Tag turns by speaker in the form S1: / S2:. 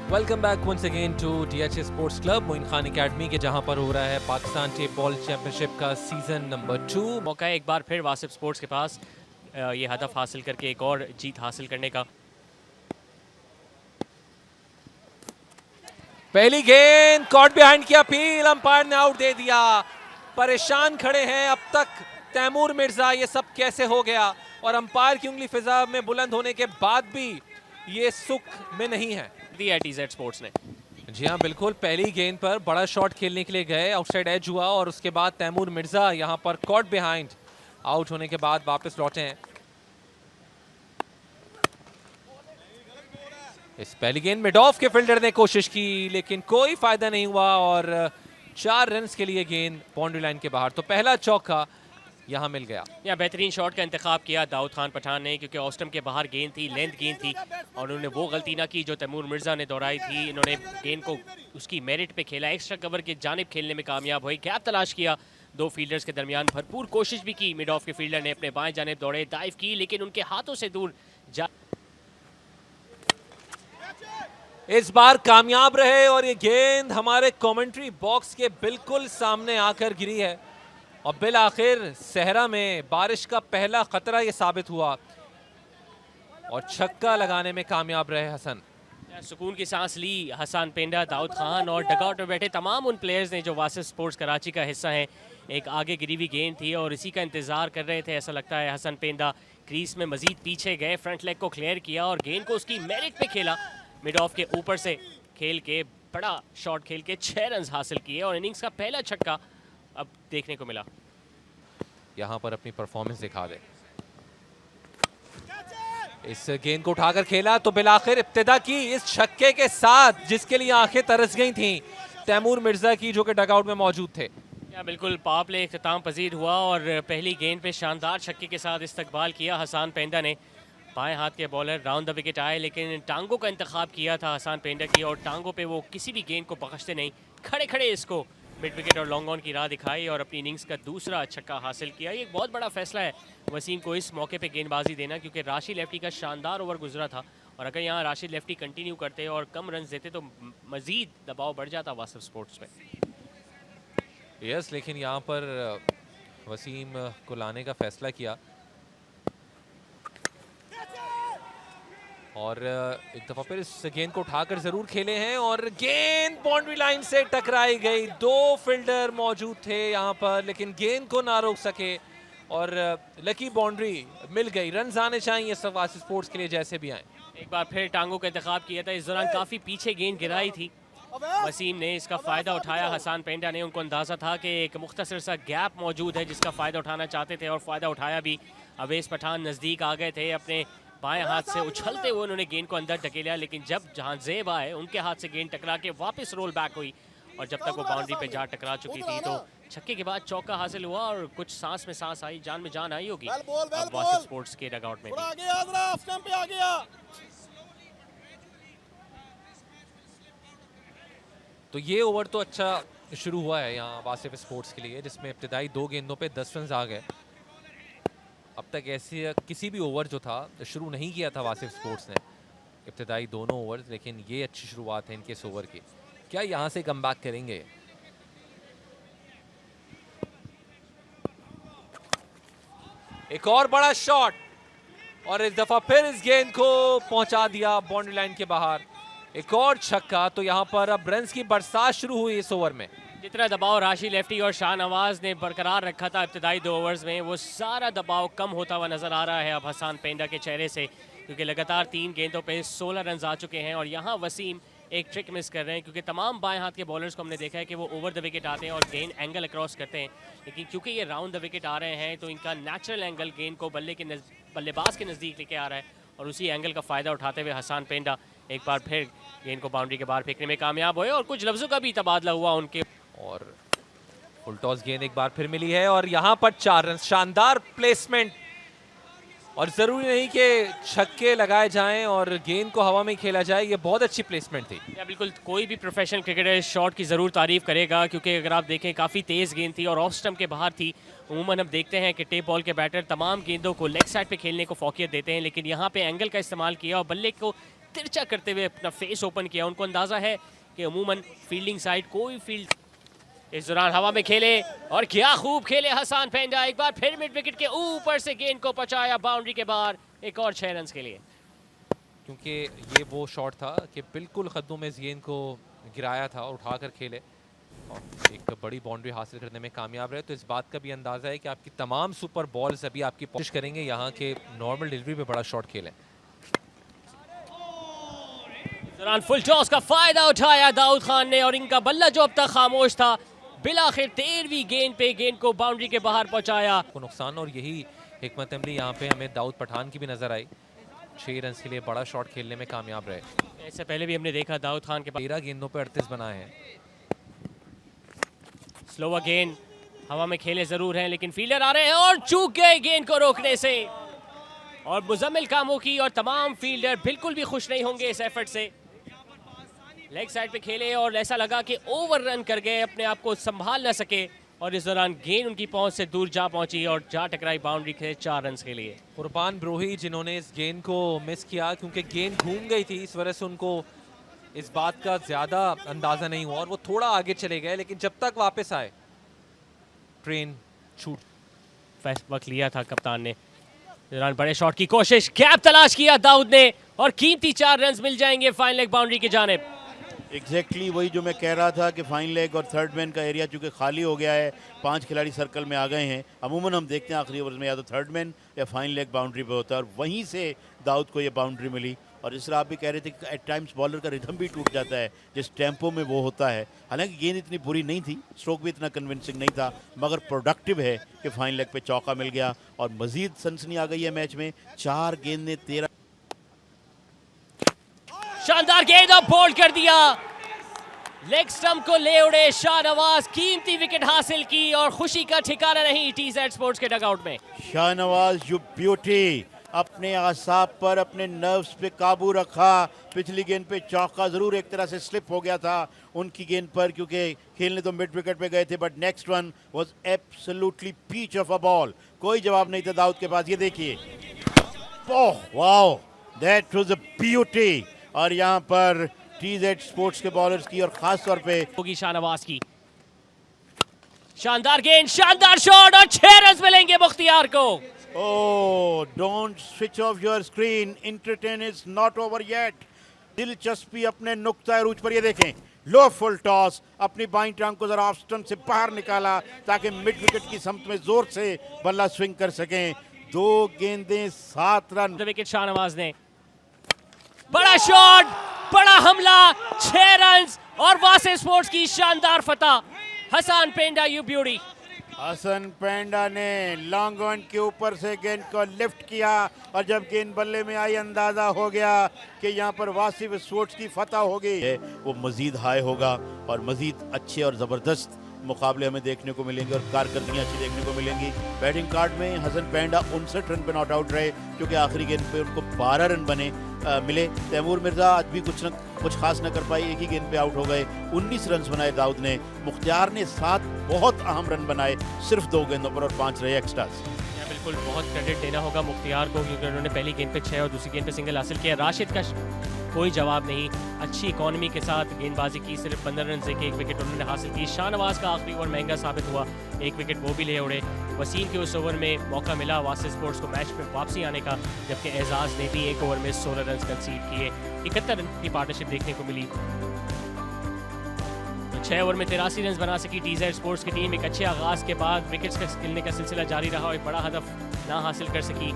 S1: Welcome back once again to DH sports club Moin Khan academy के, जहां पर हो रहा है पाकिस्तान टेप बॉल चैंपियनशिप का सीजन नंबर 2।
S2: मौका है एक बार फिर वासिफ स्पोर्ट्स के पास ये हदफ हासिल करके एक और जीत हासिल करने का।
S1: पहली गेंद कॉट बिहाइंड की अपील, अंपायर ने आउट दे दिया। परेशान खड़े हैं अब तक तैमूर मिर्जा, ये सब कैसे हो गया? और अंपायर की उंगली फिजा में बुलंद होने के बाद भी ये सुख में नहीं है।
S2: दिया TZ स्पोर्ट्स ने।
S1: जी हाँ बिल्कुल, पहली गेंद पर बड़ा शॉट खेलने के लिए गए, आउटसाइड एज हुआ और उसके बाद तैमूर मिर्जा यहां पर कॉट बिहाइंड आउट होने के बाद वापस लौटे हैं। इस पहली गेंद मिड ऑफ के फील्डर ने कोशिश की लेकिन कोई फायदा नहीं हुआ और 4 रन्स के लिए गेंद बाउंड्री लाइन के बाहर। तो पहला चौका यहां मिल गया।
S2: यहाँ बेहतरीन शॉट का इंतखाब किया दाऊद खान पठान ने, क्योंकि ऑस्टम के बाहर गेंद थी, लेंथ गेंद थी और उन्होंने वो गलती ना की जो तैमूर मिर्जा ने दोहराई थी। इन्होंने गेंद को उसकी मेरिट पे खेला, एक्स्ट्रा कवर के जानिब खेलने में कामयाब हुए, गैप तलाश किया दो फील्डर्स के दरमियान, भरपूर कोशिश भी की। मिड ऑफ के फील्डर ने अपने बाएं जानिब दौड़े, डाइव की लेकिन उनके हाथों से दूर जा।
S1: इस बार कामयाब रहे और ये गेंद हमारे कमेंट्री बॉक्स के बिल्कुल सामने आकर गिरी है और बिल आखिर सहरा में बारिश का पहला खतरा ये साबित हुआ और छक्का लगाने में कामयाब रहे हसन।
S2: सुकून की सांस ली हसन पेंडा, दाऊद खान और डगआउट में बैठे तमाम उन प्लेयर्स ने जो वासिफ स्पोर्ट्स कराची का हिस्सा हैं। एक आगे गिरी हुई गेंद थी और इसी का इंतजार कर रहे थे। ऐसा लगता है हसन पेंडा क्रीज में मजीद पीछे गए, फ्रंट लेग को क्लियर किया और गेंद को उसकी मेरिट पे खेला। मिड ऑफ के ऊपर से खेल के बड़ा शॉट खेल के 6 रन हासिल किए और इनिंग्स का पहला छक्का अब देखने को मिला।
S1: यहां पर अपनी परफॉर्मेंस दिखा दे। इस गेंद को उठाकर खेला तो बिल आखिर इब्तिदा की इस छक्के के साथ, जिसके लिए आंखें तरस गई थीं तैमूर मिर्जा की, जो कि डगआउट में मौजूद थे।
S2: बिल्कुल पावर प्ले इख्तिताम पजीर हुआ और पहली गेंद पे शानदार छक्के के साथ इस्तकबाल किया हसन पेंडा ने। बाएं हाथ के बॉलर राउंड द विकेट आए लेकिन टांगों का इंतखाब किया था हसन पेंडा की और टांगों पे वो किसी भी गेंद को बख्शते नहीं, खड़े खड़े इसको मिड विकेट और लॉन्ग ऑन की राह दिखाई और अपनी इनिंग्स का दूसरा छक्का हासिल किया। ये एक बहुत बड़ा फैसला है वसीम को इस मौके पे गेंदबाजी देना, क्योंकि राशिद लेफ्टी का शानदार ओवर गुजरा था और अगर यहाँ राशिद लेफ्टी कंटिन्यू करते और कम रन देते तो मजीद दबाव बढ़ जाता वासिफ स्पोर्ट्स पे।
S1: यस, लेकिन यहाँ पर वसीम को लाने का फैसला किया और एक दफा फिर इस गेंद को उठाकर जरूर खेले हैं और गेंद बाउंड्री लाइन से टकराई गई। 2 फील्डर मौजूद थे यहाँ पर लेकिन गेंद को ना रोक सके और लकी बाउंड्री मिल गई। रन आने चाहिए सब वासिफ स्पोर्ट्स के लिए जैसे भी आए।
S2: एक बार फिर टांगों का इंतखाब किया था, इस दौरान काफी पीछे गेंद गिराई थी। वसीम ने इसका फायदा उठाया, हसन पेंडा ने, उनको अंदाजा था कि एक मुख्तसर सा गैप मौजूद है जिसका फायदा उठाना चाहते थे और फायदा उठाया भी। अवेश पठान नजदीक आ गए थे, अपने बाएं हाथ से उछलते हुए उन्होंने गेंद को अंदर धकेला लेकिन जब जहां जेब आए उनके हाथ से गेंद टकरा के वापस रोल बैक हुई और जब तक वो बाउंड्री पे जा टकरा चुकी थी तो छक्के के बाद चौका हासिल हुआ और कुछ सांस में सांस आई, जान में जान आई होगी अब वासिफ स्पोर्ट्स के डगआउट में।
S1: तो ये ओवर तो अच्छा शुरू हुआ है यहाँ वासिफ स्पोर्ट्स के लिए, जिसमें इब्तिदाई 2 गेंदों पे 10 रन आ गए। अब तक ऐसे किसी भी ओवर जो था शुरू नहीं किया था वासिफ स्पोर्ट्स ने, इब्तिदाई दोनों ओवर, लेकिन ये अच्छी शुरुआत है इनके इस ओवर की। क्या यहाँ से कमबैक करेंगे? एक और बड़ा शॉट और इस दफा फिर इस गेंद को पहुंचा दिया बाउंड्री लाइन के बाहर। एक और छक्का, तो यहाँ पर अब रन्स की बरसात शुरू हुई इस ओवर में।
S2: जितना दबाव राशिद लेफ्टी और शाहनवाज ने बरकरार रखा था इब्तिदाई 2 ओवर्स में, वो सारा दबाव कम होता हुआ नजर आ रहा है अब हसन पेंडा के चेहरे से, क्योंकि लगातार 3 गेंदों पे 16 रन आ चुके हैं और यहाँ वसीम एक ट्रिक मिस कर रहे हैं, क्योंकि तमाम बाएं हाथ के बॉलर्स को हमने देखा है कि वो ओवर द विकेट आते हैं और गेंद एंगल अक्रॉस करते हैं, लेकिन क्योंकि ये राउंड द विकेट आ रहे हैं तो इनका नेचुरल एंगल गेंद को बल्लेबाज के नज़दीक लेके आ रहा है और उसी एंगल का फ़ायदा उठाते हुए हसन पेंडा एक बार फिर गेंद को बाउंड्री के बाहर फेंकने में कामयाब हुए और कुछ लफ्ज़ों का भी तबादला हुआ उनके।
S1: और फुल टॉस गेंद एक बार फिर मिली है और यहाँ पर 4 रन, शानदार प्लेसमेंट और जरूरी नहीं कि छक्के लगाए जाएं और गेंद को हवा में खेला जाए, ये बहुत अच्छी प्लेसमेंट थी।
S2: या बिल्कुल, कोई भी प्रोफेशनल क्रिकेटर इस शॉट की ज़रूर तारीफ करेगा, क्योंकि अगर आप देखें काफ़ी तेज़ गेंद थी और ऑफ स्टंप के बाहर थी। उमूमन अब देखते हैं कि टेप बॉल के बैटर तमाम गेंदों को लेग साइड पे खेलने को फोकियत देते हैं, लेकिन यहाँ पे एंगल का इस्तेमाल किया और बल्ले को तिरछा करते हुए अपना फेस ओपन किया। उनको अंदाजा है कि अमूमन फील्डिंग साइड कोई फील्ड। इस दौरान हवा में खेले और क्या खूब खेले हसन पेंडा, एक बार फिर मिड विकेट के ऊपर से गेंद को पहुंचाया बाउंड्री के बाहर, एक और 6 रन के लिए।
S1: क्योंकि ये वो शॉट था कि बिल्कुल कद्दों में इस गेंद को गिराया था, उठाकर खेले और एक बड़ी बाउंड्री हासिल करने में कामयाब रहे। तो इस बात का भी अंदाजा है कि आपकी तमाम सुपर बॉल्स अभी आपकी कोशिश करेंगे यहाँ के नॉर्मल डिलीवरी पे बड़ा शॉट खेलें।
S2: इस दौरान फुल टॉस का फायदा उठाया दाऊद खान ने और इनका बल्ला जो अब तक खामोश था बिलाखिर 13वीं गेंद पे गेंद को बाउंड्री के बाहर पहुंचाया।
S1: को नुकसान और यही हिकमत अमली यहाँ पे हमें दाऊद पठान की भी नजर आई। 6 रन के लिए बड़ा शॉट खेलने में कामयाब रहे।
S2: इससे पहले भी हमने देखा दाऊद खान के
S1: 13 गेंदों पे 38 बनाए हैं।
S2: स्लोवर गेंद हवा में खेले जरूर हैं लेकिन फील्डर आ रहे हैं और चूक गए गेंद को रोकने से। और मुजम्मिल कामों की और तमाम फील्डर बिल्कुल भी खुश नहीं होंगे इस एफर्ट से। लेग साइड पे खेले और ऐसा लगा कि ओवर रन कर गए, अपने आप को संभाल न सके और इस दौरान गेंद उनकी पहुंच से दूर जा पहुंची और जा टकराई बाउंड्री के 4 रन के लिए।
S1: कुर्बान ब्रोही जिन्होंने इस गेंद को मिस किया क्योंकि गेंद घूम गई थी, इस वजह से उनको इस बात का ज्यादा अंदाजा नहीं हुआ और वो थोड़ा आगे चले गए, लेकिन जब तक वापस आए ट्रेन छूट।
S2: फर्स्ट वक्त लिया था कप्तान ने। इस दौरान बड़े शॉट की कोशिश, गैप तलाश किया दाऊद ने और कीमती 4 रन मिल जाएंगे फाइन लेग बाउंड्री की जानिब।
S3: एग्जैक्टली वही जो मैं कह रहा था कि फाइन लेग और थर्ड मैन का एरिया चूंकि खाली हो गया है, 5 खिलाड़ी सर्कल में आ गए हैं। अमूमन हम देखते हैं आखिरी ओवर्स में या तो थर्ड मैन या फाइन लेग बाउंड्री पे होता है और वहीं से दाऊद को ये बाउंड्री मिली। और जिस तरह आप भी कह रहे थे कि एट टाइम्स बॉलर का रिदम भी टूट जाता है जिस टेम्पो में वो होता है। हालांकि गेंद इतनी बुरी नहीं थी, स्ट्रोक भी इतना कन्विंसिंग नहीं था, मगर प्रोडक्टिव है कि फाइन लेग पे चौका मिल गया और मजीद सनसनी आ गई है मैच में। 4 गेंद ने 13।
S2: शानदार गेंद और बोल्ड कर दिया, लेग स्टंप को ले उड़े शाहनवाज, कीमती विकेट हासिल की और खुशी का ठिकाना नहीं टीजेड स्पोर्ट्स के डगआउट में।
S3: शाहनवाज यू ब्यूटी, अपने आसाब पर अपने नर्व्स पे काबू रखा। पिछली गेंद पे चौका ज़रूर एक तरह से स्लिप हो गया था उनकी गेंद पर क्योंकि खेलने तो मिड विकेट पे गए थे, but next one was absolutely peach of a ball. कोई जवाब नहीं था दाऊद के पास। ये देखिए, oh wow, that was a beauty. और यहाँ पर टीजेड स्पोर्ट्स के बॉलर्स की और खास तौर पे
S2: होगी शाहनवाज की शानदार गेंद, शानदार शॉट और 6 रन मिलेंगे मुख्तियार को।
S3: Oh, don't switch off your screen. Entertain is not over yet. दिलचस्पी अपने नुक्ता अरूज पर। ये देखें, लो फुल टॉस, अपनी बाईं टांग को जरा ऑफ स्टंप से बाहर निकाला ताकि मिड विकेट की समत में जोर से बल्ला स्विंग कर सकें। 2 गेंदें 7 रन।
S2: विकेट शाहनवाज ने, बड़ा शॉट, बड़ा हमला, 6 रन और वासिफ स्पोर्ट्स की शानदार फतह। हसन पेंडा यू ब्यूटी।
S3: हसन पेंडा ने लॉन्ग ऑन के ऊपर से गेंद को लिफ्ट किया और जब गेंद बल्ले में आई अंदाजा हो गया कि यहाँ पर वासिफ स्पोर्ट्स की फतह हो गई है। वो मजीद हाई होगा और मजीद अच्छे और ज़बरदस्त मुकाबले हमें देखने को मिलेंगे और कारकर्दगियाँ अच्छी देखने को मिलेंगी। बैटिंग कार्ड में हसन पेंडा 59 रन पे नॉट आउट रहे क्योंकि आखिरी गेंद पे उनको 12 रन बने मिले। तैमूर मिर्जा आज भी कुछ खास न कर पाई, एक ही गेंद पे आउट हो गए। 19 रन बनाए दाऊद ने। मुख्तियार ने 7 बहुत अहम रन बनाए सिर्फ 2 गेंदों पर और 5 रहे एक्स्ट्रास।
S2: बिल्कुल बहुत क्रेडिट देना होगा मुख्तियार को क्योंकि उन्होंने पहली गेंद पे 6 और दूसरी गेंद पे सिंगल हासिल किया। राशिद का कोई जवाब नहीं, अच्छी इकोनॉमी के साथ गेंदबाजी की, सिर्फ 15 रन से 1 विकेट उन्होंने हासिल की। शाहनवाज का आखिरी ओवर महंगा साबित हुआ, 1 विकेट वो भी ले उड़े। वसीम के उस ओवर में मौका मिला वासिफ स्पोर्ट्स को मैच में वापसी आने का, जबकि एजाज ने भी 1 ओवर में 16 रन कंसीड किए। 71 रन की पार्टनरशिप देखने को मिली। 6 ओवर में 83 रन बना सकी टीजेड स्पोर्ट्स की टीम। एक अच्छे आगाज के बाद विकेट्स का खेलने का सिलसिला जारी रहा और एक बड़ा हदफ ना हासिल कर सकी।